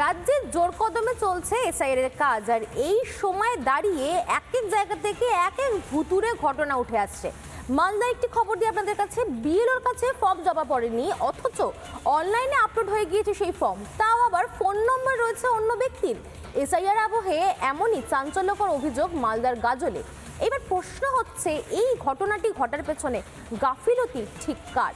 রাজ্যে জোর কদমে চলছে এসআইআর এর কাজ, আর এই সময় দাঁড়িয়ে এক এক জায়গা থেকে এক এক ভুতুড়ে ঘটনা উঠে আসছে। মালদার একটি খবর দিয়ে আপনাদের কাছে, বিএলওর কাছে ফর্ম জমা পড়েনি, অথচ অনলাইনে আপলোড হয়ে গিয়েছে সেই ফর্ম, তাও আবার ফোন নম্বর রয়েছে অন্য ব্যক্তির। এসআইআর আবহে এমনই চাঞ্চল্যকর অভিযোগ মালদার গাজলে। এবার প্রশ্ন হচ্ছে, এই ঘটনাটি ঘটার পেছনে গাফিলতি ঠিক কার?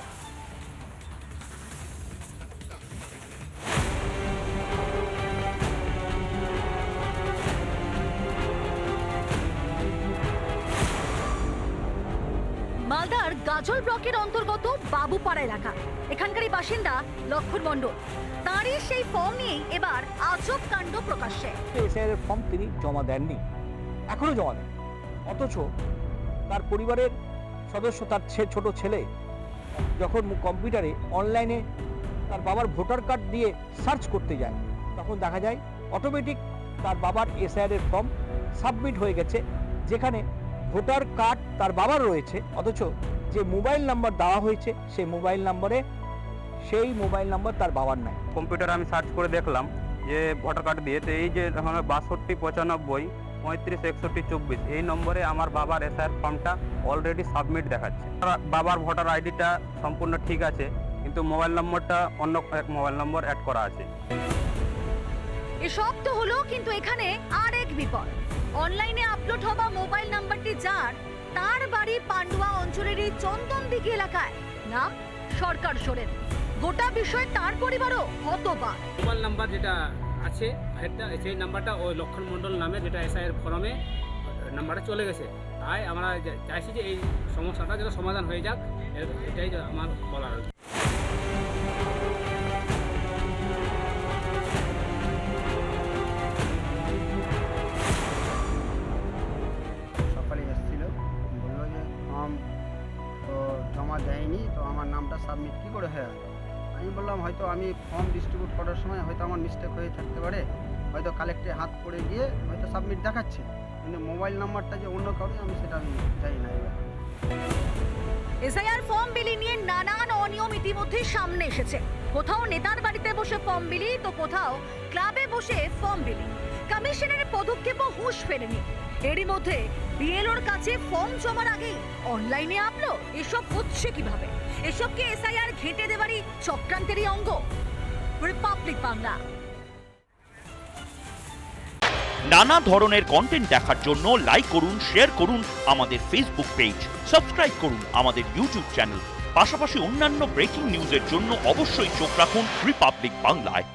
মালদার গাজল ব্লকের অন্তর্গত বাবুপাড়া এলাকা। এখানকারই বাসিন্দা লক্ষণ মণ্ডল। তারই সেই ফর্ম নিয়ে এবার আজব কাণ্ড প্রকাশ্যে। এসআইআর ফর্ম তিনি জমা দেননি, এখনো জমা দেন, অথচ তার পরিবারের সদস্য, তার ছোট ছেলে যখন কম্পিউটারে অনলাইনে তার বাবার ভোটার কার্ড দিয়ে সার্চ করতে যায়, তখন দেখা যায় অটোমেটিক তার বাবার এসআইআর এর ফর্ম সাবমিট হয়ে গেছে, যেখানে ভোটার কার্ড তার বাবার রয়েছে, অথচ যে মোবাইল নাম্বার দেওয়া হয়েছে সেই মোবাইল নাম্বার তার বাবার নাই। কম্পিউটারে আমি সার্চ করে দেখলাম যে ভোটার কার্ড দিয়ে, তো এই যে 62 95 35 61 24 এই নম্বরে আমার বাবার এসআইআর ফর্মটা অলরেডি সাবমিট দেখাচ্ছে। বাবার ভোটার আইডিটা সম্পূর্ণ ঠিক আছে, কিন্তু মোবাইল নম্বরটা অন্য এক মোবাইল নম্বর অ্যাড করা আছে। এসব তো হলো, কিন্তু এখানে আর এক বিপদ। অনলাইনে আপলোড হওয়া মোবাইল নাম্বারটি যার, তার বাড়ি পান্ডুয়া অঞ্চলেরই চন্দনদিঘি এলাকায়, নাম সরকার সোরেন। গোটা বিষয়ে তার পরিবারও হতবাক। মোবাইল নাম্বার যেটা আছে সেই নাম্বারটা ওই লক্ষণ মণ্ডল নামে, যেটা এসআইআর ফর্মে নাম্বারটা চলে গেছে। তাই আমরা চাইছি যে এই সমস্যাটা যেন সমাধান হয়ে যাক, এটাই আমার বলার। সকালে এসেছিল, বললো যে ফর্ম তো জমা দেয়নি, তো আমার নামটা সাবমিট কী করে হয়? আমি বললাম হয়তো আমি ফর্ম ডিস্ট্রিবিউট করার সময় হয়তো আমার মিস্টেক হয়ে থাকতে পারে, হয়তো কালেক্টরে হাত পড়ে গিয়ে হয়তো সাবমিট দেখাচ্ছে, কিন্তু মোবাইল নাম্বারটা যে অন্য কারণে আমি সেটা আমি জানি না। এবার এসআইআর ফর্ম বিলি নিয়ে নানান অনিয়ম ইতিমধ্যে সামনে এসেছে। কোথাও নেতার বাড়িতে বসে ফর্ম বিলি, তো কোথাও ক্লাবে বসে ফর্ম বিলি। কমিশনের পদক্ষেপও হুঁশ ফেরেনি। এরই মধ্যে বিএলওর কাছে ফর্ম জমার আগেই অনলাইনে আপলোড। এসব হচ্ছে কিভাবে? এসব কি এসআইআর ঘেঁটে দেওয়ারই চক্রান্তেরই অঙ্গ? রিপাবলিক বাংলা। নানা ধরনের কন্টেন্ট দেখার জন্য লাইক করুন, শেয়ার করুন আমাদের ফেসবুক পেজ, সাবস্ক্রাইব করুন আমাদের ইউটিউব চ্যানেল। পাশাপাশি অন্যান্য ব্রেকিং নিউজের জন্য অবশ্যই চোখ রাখুন রিপাবলিক বাংলায়।